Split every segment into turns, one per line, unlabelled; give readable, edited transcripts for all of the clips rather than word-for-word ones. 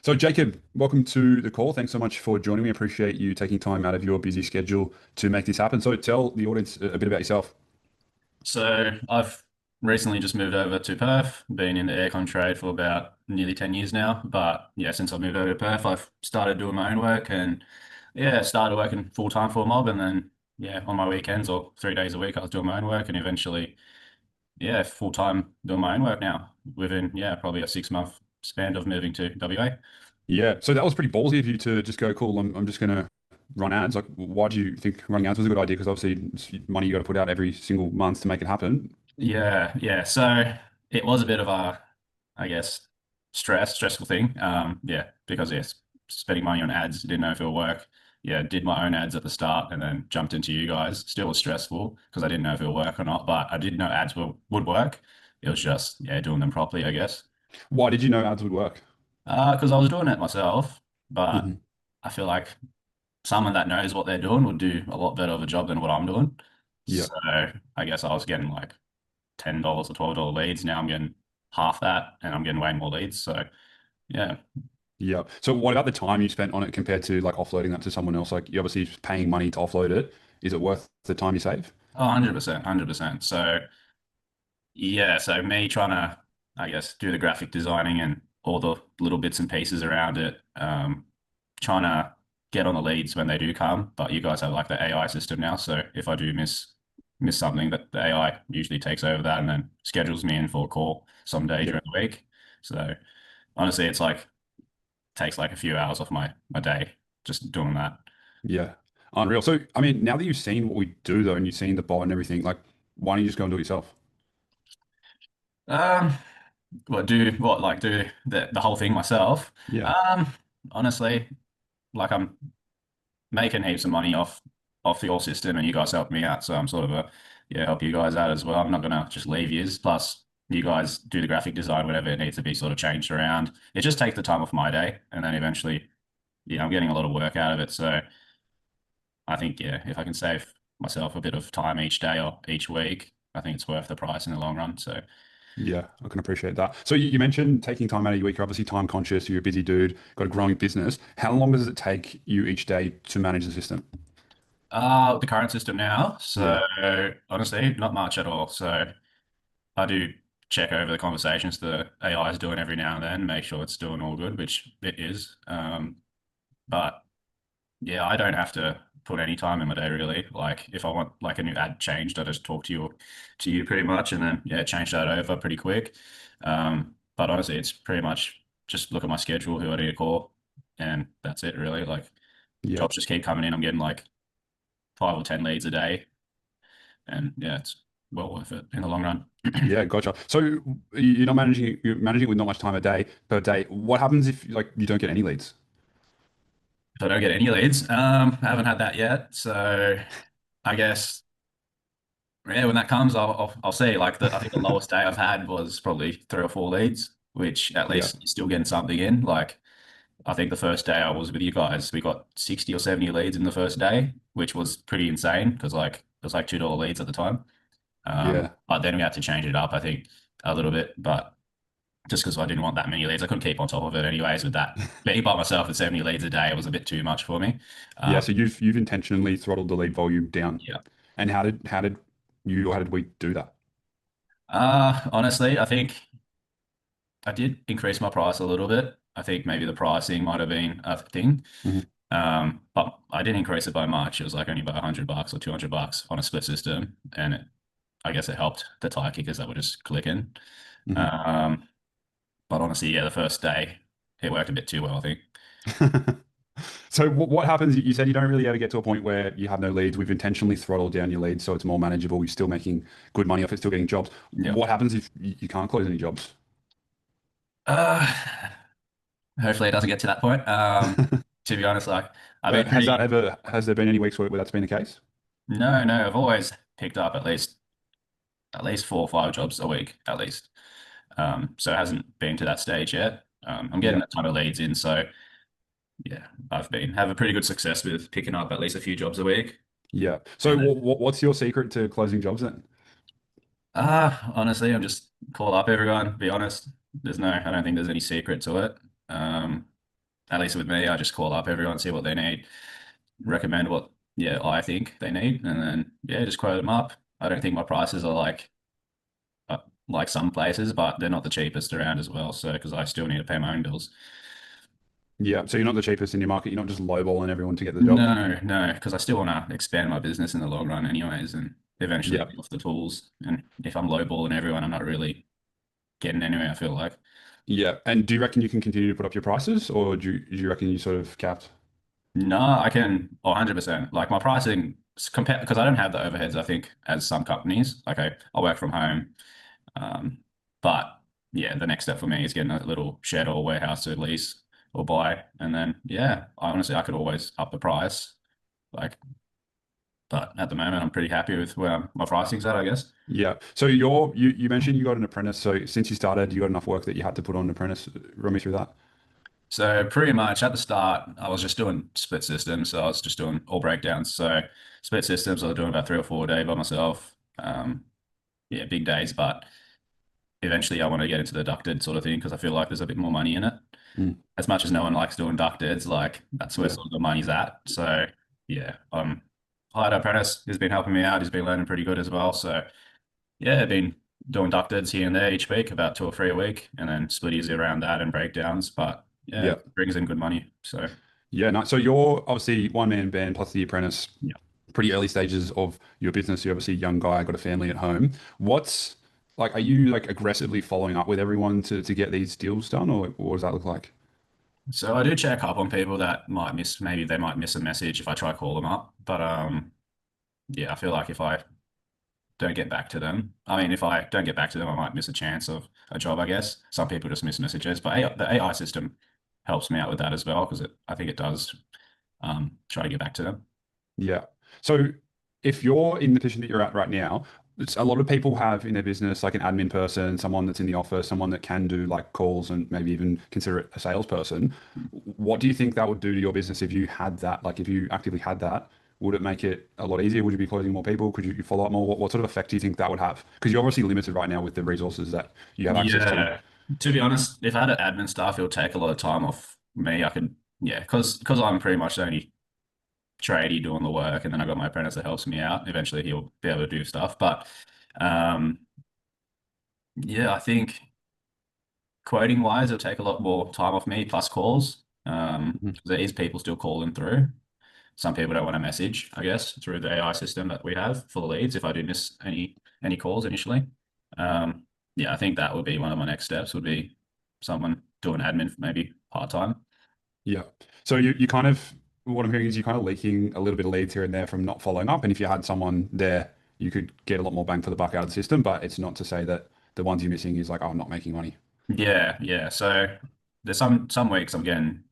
So, Jacob, welcome to the call. Thanks so much for joining me. I appreciate you taking time out of your busy schedule to make this happen. So, tell the audience a bit about yourself.
So I've recently just moved over to Perth, been in the aircon trade for about nearly 10 years now. But yeah, since I moved over to Perth, I've started doing my own work and yeah, started working full time for a mob. And then yeah, on my weekends or 3 days a week, I was doing my own work and eventually, yeah, full time doing my own work now within, yeah, probably a 6 month span of moving to WA.
Yeah. So that was pretty ballsy of you to just go, cool, I'm just going to run ads. Like, why do you think running ads was a good idea? Because obviously it's money you got to put out every single month to make it happen.
Yeah, yeah. So it was a bit of a, I guess, stressful thing. Yeah, because yes, spending money on ads, didn't know if it would work. Yeah, did my own ads at the start and then jumped into you guys. Still was stressful because I didn't know if it would work or not, but I did know ads would work. It was just, yeah, doing them properly, I guess.
Why did you know ads would work?
Because I was doing it myself, but
Hmm.
I feel like someone that knows what they're doing would do a lot better of a job than what I'm doing.
Yeah.
So I guess I was getting like $10 or $12 leads. Now I'm getting half that and I'm getting way more leads. So yeah.
Yeah. So, what about the time you spent on it compared to like offloading that to someone else? Like, you're obviously paying money to offload it. Is it worth the time you save?
Oh, 100%, 100%. So yeah, so me trying to, I guess, do the graphic designing and all the little bits and pieces around it, trying to get on the leads when they do come. But you guys have like the AI system now, so if I do miss something, that the AI usually takes over that and then schedules me in for a call some day
Yeah.
during the week. So honestly, it's like takes like a few hours off my day just doing that.
Yeah. Unreal. So, I mean, now that you've seen what we do though, and you've seen the bot and everything, like, why don't you just go and do it yourself?
Um, what like do the whole thing myself.
Yeah.
Um, honestly, like I'm making heaps of money off your system, and you guys help me out, so I'm sort of a yeah help you guys out as well. I'm not gonna just leave yous. Plus, you guys do the graphic design, whatever it needs to be sort of changed around. It just takes the time off my day, and then eventually, yeah, I'm getting a lot of work out of it. So I think yeah, if I can save myself a bit of time each day or each week, I think it's worth the price in the long run. So.
Yeah, I can appreciate that. So you mentioned taking time out of your week. You're obviously time conscious. You're a busy dude, got a growing business. How long does it take you each day to manage the system?
The current system now. So
Yeah.
honestly, not much at all. So I do check over the conversations the AI is doing every now and then, make sure it's doing all good, which it is. But yeah, I don't have to put any time in my day really. Like if I want like a new ad changed, I just talk to you pretty much, and then yeah, change that over pretty quick. But honestly, it's pretty much just look at my schedule, who I need to call, and that's it really. Like
Yeah.
jobs just keep coming in. I'm getting like 5 or 10 leads a day, and yeah, it's well worth it in the long run.
Yeah, gotcha. So you're managing with not much time a day per day. What happens if like you don't get any leads?
If I don't get any leads, I haven't had that yet. So I guess yeah, when that comes, I'll see. Like I think the lowest day I've had was probably 3 or 4 leads, which at
Yeah.
least you're still getting something in. Like I think the first day I was with you guys, we got 60 or 70 leads in the first day, which was pretty insane because like it was like $2 leads at the time.
Yeah.
But then we had to change it up, I think, a little bit. But just because I didn't want that many leads. I couldn't keep on top of it anyways with that. Being by myself at 70 leads a day was a bit too much for me.
Yeah.
Um,
So you've intentionally throttled the lead volume down.
yeah.
And how did you or how did we do that?
Honestly, I think I did increase my price a little bit. I think maybe the pricing might have been a thing.
Hmm.
But I didn't increase it by much. It was like only about $100 or $200 on a split system. And I guess it helped the tire kickers that were just clicking.
Hmm.
Um, but honestly, yeah, the first day it worked a bit too well, I think.
So what happens? You said you don't really ever get to a point where you have no leads. We've intentionally throttled down your leads so it's more manageable. You're still making good money off it, still getting jobs.
Yeah.
What happens if you can't close any jobs?
Uh, hopefully it doesn't get to that point. To be honest, like I've been pretty,
Has there been any weeks where that's been the case?
no, I've always picked up at least 4 or 5 jobs a week, at least. So it hasn't been to that stage yet. I'm
Yeah.
getting a ton of leads in, so yeah, I've been have a pretty good success with picking up at least a few jobs a week.
Yeah. So
And then,
what's your secret to closing jobs then?
honestly, I'm just call up everyone, be honest. I don't think there's any secret to it. Um, at least with me, I just call up everyone, see what they need, recommend what I think they need, and then just quote them up. I don't think my prices are uh, like some places, but they're not the cheapest around as well. So because I still need to pay my own bills.
Yeah. So you're not the cheapest in your market. You're not just lowballing everyone to get the job.
No, no, because I still want to expand my business in the long run, anyways, and eventually
Yeah.
be off the tools. And if I'm lowballing everyone, I'm not really getting anywhere. I feel like.
Yeah. And do you reckon you can continue to put up your prices, or do you reckon you sort of capped?
No, I can 100%. Like my pricing compare because I don't have the overheads, I think, as some companies. Like I work from home. Um, but yeah, the next step for me is getting a little shed or warehouse to lease or buy. And then honestly I could always up the price. Like, but at the moment I'm pretty happy with where my pricing's at, I guess.
Yeah. So you mentioned you got an apprentice. So since you started, you got enough work that you had to put on an apprentice. Run me through that.
So pretty much at the start, I was just doing split systems. So I was just doing all breakdowns. So split systems, I was doing about 3 or 4 a day by myself. Big days, but eventually I want to get into the ducted sort of thing because I feel like there's a bit more money in it.
Mm.
As much as no one likes doing ducteds, like that's where
Yeah.
sort of the money's at. So hired an apprentice. He's been helping me out. He's been learning pretty good as well. So been doing ducteds here and there each week, about 2 or 3 a week, and then splitties around that and breakdowns. But
Yeah.
brings in good money. So
Yeah. Nice. So you're obviously one man band plus the apprentice.
yeah.
Pretty early stages of your business. You're obviously a young guy, got a family at home. What's like, are you like aggressively following up with everyone to get these deals done, or what does that look like?
So I do check up on people that might miss, maybe they might miss a message if I try to call them up. But I feel like if I don't get back to them. I mean, if I don't get back to them, I might miss a chance of a job, I guess. Some people just miss messages, but the AI system helps me out with that as well because I think it does try to get back to them.
Yeah. So if you're in the position that you're at right now, it's, a lot of people have in their business like an admin person, someone that's in the office, someone that can do like calls and maybe even consider it a salesperson. What do you think that would do to your business if you had that? Like if you actively had that, would it make it a lot easier? Would you be closing more people? Could you follow up more? What sort of effect do you think that would have? Because you're obviously limited right now with the resources that you have access to.
Yeah. To be honest, if I had an admin staff, it would take a lot of time off me. I could, because I'm pretty much the only tradie doing the work, and then I got my apprentice that helps me out. Eventually, he'll be able to do stuff. But um, I think quoting wise, it'll take a lot more time off me plus calls.
Mhm.
There is people still calling through. Some people don't want to message, I guess, through the AI system that we have for the leads if I do miss any calls initially. Um, I think that would be one of my next steps would be someone doing admin maybe part-time.
Yeah. So you kind of, what I'm hearing is you kind of leaking a little bit of leads here and there from not following up. And if you had someone there, you could get a lot more bang for the buck out of the system. But it's not to say that the ones you're missing is like, oh, I'm not making money.
Yeah, yeah. So there's some weeks I'm getting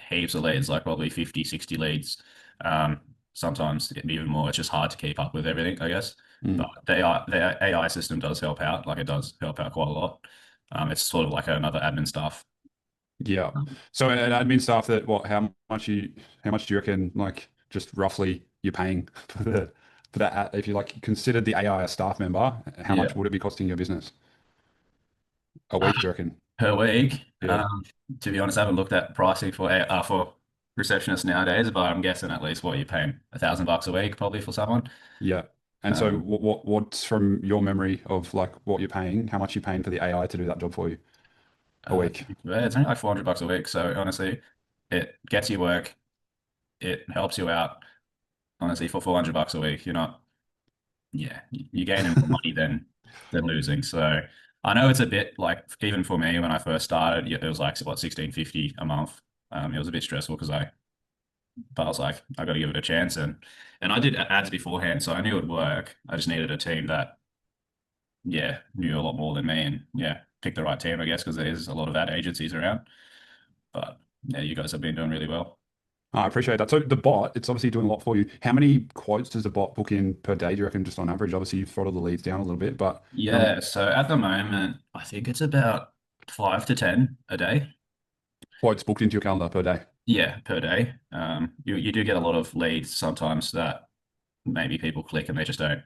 heaps of leads, like probably 50, 60 leads. Um, Sometimes it can be even more. It's just hard to keep up with everything, I guess. But
Mm.
the AI system does help out. Like it does help out quite a lot. It's sort of like another admin staff.
Yeah. So an admin staff that what how much do you reckon like just roughly you're paying for that if you like considered the AI a staff member, how
Yeah.
much would it be costing your business a week, do you reckon?
Per week.
Yeah.
To be honest, I haven't looked at pricing for receptionists nowadays, but I'm guessing at least what you're paying $1,000 a week probably for someone.
Yeah. And so
Um,
what's from your memory of like what you're paying, how much you're paying for the AI to do that job for you a week?
it's only like $400 a week, so honestly, it gets you work, it helps you out. Honestly, for $400 a week, you're not, you're gaining more money than losing. So I know it's a bit like even for me when I first started, it was like what 1650 a month. It was a bit stressful but I was like, I got to give it a chance, and I did ads beforehand, so I knew it would work. I just needed a team that knew a lot more than me, and pick the right team, I guess, because there's a lot of ad agencies around. But you guys have been doing really well.
I appreciate that. So the bot, it's obviously doing a lot for you. How many quotes does the bot book in per day, do you reckon, just on average? Obviously, you've throttled the leads down a little bit, but
Yeah, so at the moment, I think it's about 5 to 10 a day.
quotes booked into your calendar per day.
Yeah, per day. You do get a lot of leads sometimes that maybe people click and they just don't,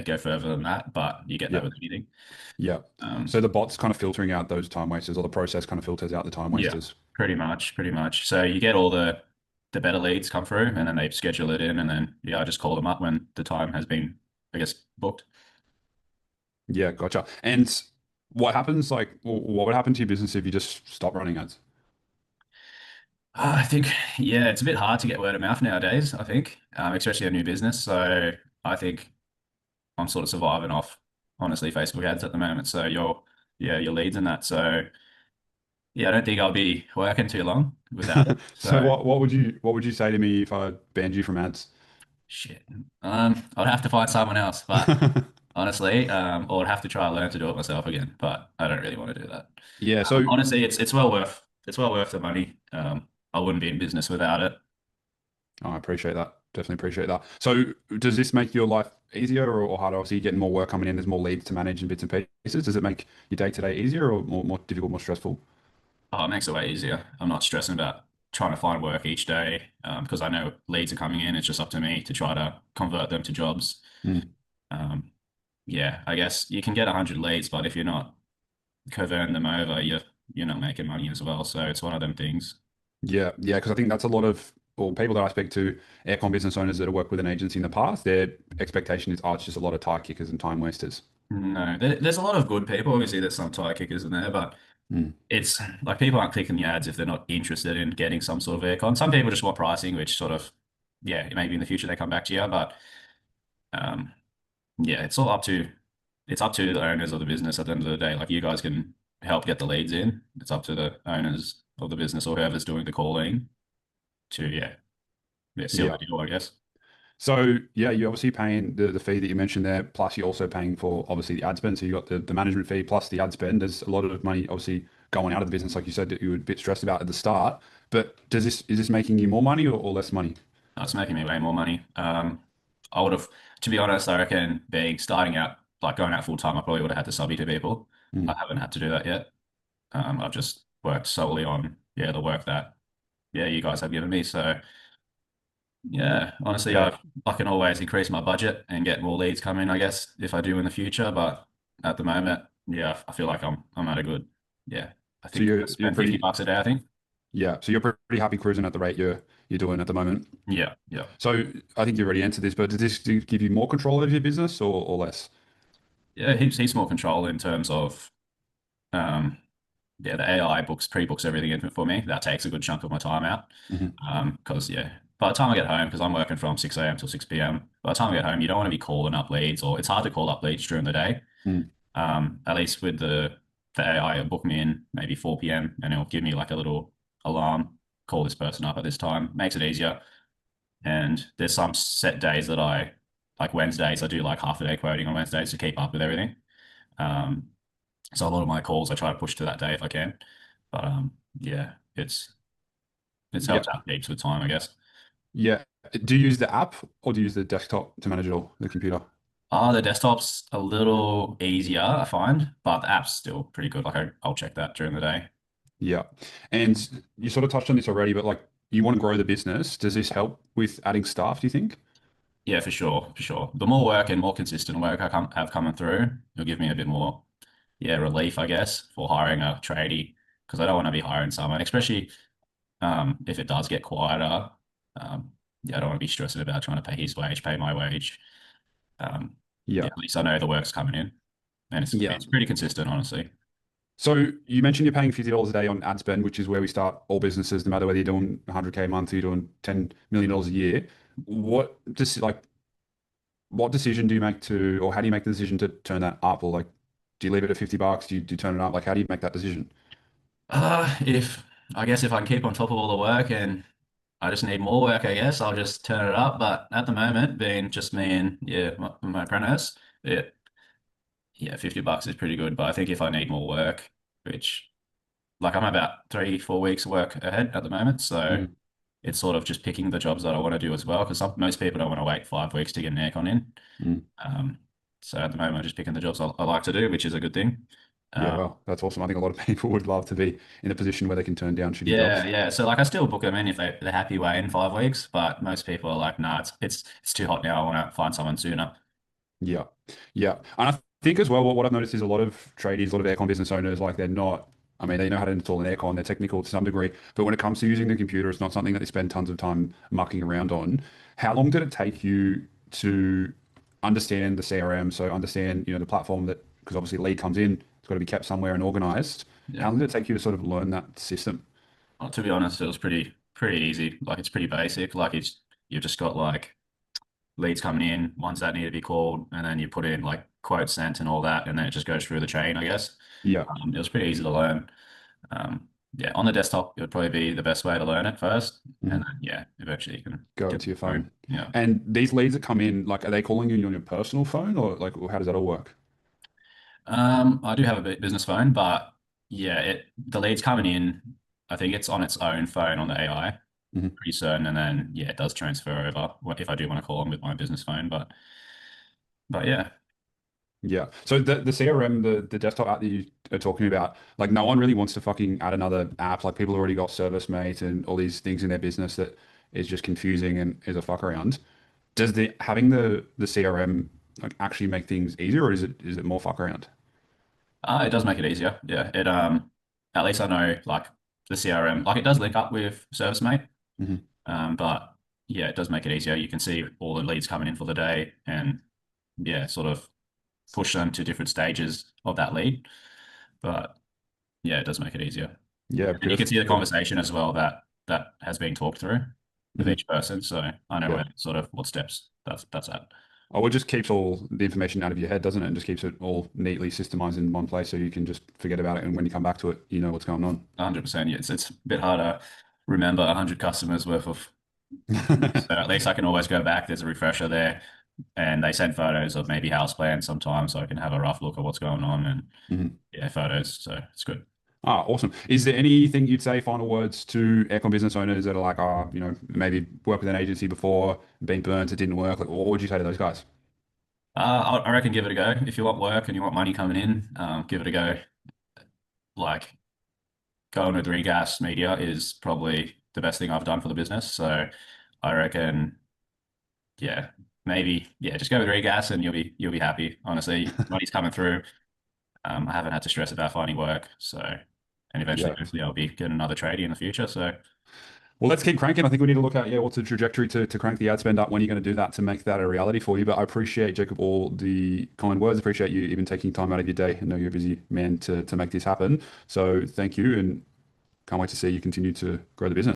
go further than that. But you get that
Yeah.
with anything.
Yeah.
Um,
So the bot's kind of filtering out those time wasters, or the process kind of filters out the time
yeah,
wasters.
Pretty much, pretty much. So you get all the better leads come through, and then they schedule it in, and then yeah, I just call them up when the time has been, I guess, booked.
Yeah, gotcha. And what happens, like, what would happen to your business if you just stop running ads?
I think, yeah, it's a bit hard to get word of mouth nowadays, I think, especially a new business. So I think I'm sort of surviving off, honestly, Facebook ads at the moment. So yeah, your leads and that. So yeah, I don't think I'll be working too long without it.
So
So
what would you say to me if I banned you from ads?
shit, I'd have to find someone else, but honestly, or I'd have to try and learn to do it myself again. But I don't really want to do that.
Yeah, so
Honestly, it's well worth the money. I wouldn't be in business without it.
I appreciate that. Definitely appreciate that. So does this make your life easier or harder? Obviously, you're getting more work coming in, there's more leads to manage and bits and pieces. Does it make your day to day easier or more difficult, more stressful?
Oh, it makes it way easier. I'm not stressing about trying to find work each day because I know leads are coming in. It's just up to me to try to convert them to jobs.
Mm.
Um, yeah, I guess you can get 100 leads, but if you're not converting them over, you're not making money as well. So it's one of them things.
Yeah, yeah, because I think that's a lot of well, people that I speak to, aircon business owners that have worked with an agency in the past, their expectation is, oh, it's just a lot of tire kickers and time wasters.
No, there's a lot of good people. Obviously, there's some tire kickers in there, but
Mm.
it's like people aren't clicking the ads if they're not interested in getting some sort of aircon. Some people just want pricing, which sort of, yeah, maybe in the future they come back to you, but um, yeah, it's up to the owners of the business at the end of the day. Like you guys can help get the leads in. It's up to the owners of the business or whoever's doing the calling to yeah, seal
Yeah.
the deal, I guess.
So yeah, you're obviously paying the fee that you mentioned there, plus you're also paying for obviously the ad spend. So you got the management fee plus the ad spend. There's a lot of money obviously going out of the business, like you said, that you were a bit stressed about at the start. But is this making you more money or less money?
It's making me way more money. I would have, to be honest, I reckon starting out, like going out full time, I probably would have had to subby to people. I
Mm.
haven't had to do that yet. I've just worked solely on, yeah, the work that, yeah, you guys have given me. So, yeah, honestly,
Yeah.
I can always increase my budget and get more leads coming, I guess, if I do in the future. But at the moment, yeah, I feel like I'm at a good, yeah, I
So
think I
you're
spend 50
pretty
bucks a day, I think.
yeah. So you're pretty happy cruising at the rate you're doing at the moment.
Yeah, yeah.
So I think you already answered this, but does this give you more control over your business or less?
Yeah, heaps more control in terms of, um, yeah, the AI pre-books everything in for me. That takes a good chunk of my time out.
Hmm.
Because yeah, by the time I get home, because I'm working from 6 a.m. till 6 p.m. By the time I get home, you don't want to be calling up leads, or it's hard to call up leads during the day.
Mm.
At least with the AI, it'll book me in maybe 4 p.m. and it'll give me like a little alarm, call this person up at this time. Makes it easier. And there's some set days that like Wednesdays, I do like half a day quoting on Wednesdays to keep up with everything. Um, so a lot of my calls I try to push to that day if I can. But yeah, it's
Yeah.
helped out heaps with time, I guess.
Yeah. Do you use the app or do you use the desktop to manage it all, the computer?
The desktop's a little easier, I find, but the app's still pretty good. Like I'll check that during the day.
Yeah. And you sort of touched on this already, but like you want to grow the business. Does this help with adding staff, do you think?
Yeah, for sure, for sure. The more work and more consistent work have coming through, it'll give me a bit more, yeah, relief, I guess, for hiring a tradie because I don't want to be hiring someone, especially if it does get quieter. Um, yeah, I don't want to be stressing about trying to pay his wage, pay my wage. Yeah,
Yeah.
at least I know the work's coming in, and
Yeah.
it's pretty consistent, honestly.
So you mentioned you're paying $50 a day on ad spend, which is where we start all businesses, no matter whether you're doing 100K a month or you're doing $10 million a year. What just like what decision do you make to, or how do you make the decision to turn that up? Or like, do you leave it at $50? Do you turn it up? Like, how do you make that decision?
If I guess if I can keep on top of all the work and I just need more work, I guess I'll just turn it up. But at the moment, being just me and yeah, my apprentice, yeah, 50 bucks is pretty good. But I think if I need more work, which like I'm about 3, 4 weeks work ahead at the moment, so
Mm,
it's sort of just picking the jobs that I want to do as well. Because most people don't want to wait 5 weeks to get an aircon in.
mm.
Um, so at the moment, I'm just picking the jobs I like to do, which is a good thing.
Yeah,
Uh,
well, that's awesome. I think a lot of people would love to be in a position where they can turn down shitty
yeah,
jobs.
yeah. So like I still book them in if they're happy waiting 5 weeks, but most people are like, nah, it's too hot now. I want to find someone sooner.
Yeah. Yeah. And I think as well, what I've noticed is a lot of tradies, a lot of aircon business owners, like they're not. I mean, they know how to install an aircon, they're technical to some degree, but when it comes to using the computer, it's not something that they spend tons of time mucking around on. How long did it take you to understand the CRM? So understand, the platform that, because obviously lead comes in, it's got to be kept somewhere and organized. How
Yeah.
long did it take you to sort of learn that system?
Well, to be honest, it was pretty easy. Like it's pretty basic. Like it's you've just got like leads coming in, ones that need to be called, and then you put in like quotes sent and all that, and then it just goes through the chain, I guess.
Yeah.
It was pretty easy to learn. Yeah, on the desktop, it would probably be the best way to learn it first, and
Mhm.
then yeah, eventually you can
Go
get
to your
the phone.
phone.
Yeah.
And these leads that come in, like, are they calling you on your personal phone or like, how does that all work?
I do have a business phone, but yeah, the leads coming in, I think it's on its own phone on the AI,
Mhm.
pretty certain, and then yeah, it does transfer over if I do want to call them with my business phone, but yeah.
Yeah. So the CRM, the desktop app that you are talking about, like no one really wants to fucking add another app. Like people already got ServiceMate and all these things in their business that is just confusing and is a fuck around. Does the having the CRM like actually make things easier, or is it more fuck around?
It does make it easier. Yeah. At least I know like the CRM, like it does link up with ServiceMate.
Hmm.
But yeah, it does make it easier. You can see all the leads coming in for the day and yeah, sort of push them to different stages of that lead. But yeah, it does make it easier.
Yeah,
And you can
beautiful.
see the
Beautiful.
conversation as well that has been talked through with
Hmm.
each person. So I know
Yeah.
where sort of what steps that's at.
Oh, it just keeps all the information out of your head, doesn't it? And just keeps it all neatly systemized in one place so you can just forget about it. And when you come back to it, you know what's going on.
100%. Yeah, it's a bit harder to remember 100 customers worth of. So at least I can always go back. There's a refresher there, and they send photos of maybe house plans sometimes, so I can have a rough look at what's going on and
Mhm.
yeah, photos. So it's good.
Ah, awesome. Is there anything you'd say, final words to aircon business owners that are like, maybe worked with an agency before, been burnt, it didn't work? Like, what would you say to those guys?
I reckon give it a go. If you want work and you want money coming in, give it a go. Like going with regas media is probably the best thing I've done for the business. So I reckon, yeah, maybe yeah, just go with regas and you'll be happy. Honestly, money's coming through. I haven't had to stress about finding work. So, and eventually,
Yeah.
hopefully, I'll be getting another tradie in the future. So,
Well, let's keep cranking. I think we need to look at, what's the trajectory to crank the ad spend up? When are you going to do that to make that a reality for you? But I appreciate, Jacob, all the kind words. Appreciate you even taking time out of your day. I know you're a busy man to make this happen. So thank you and can't wait to see you continue to grow the business.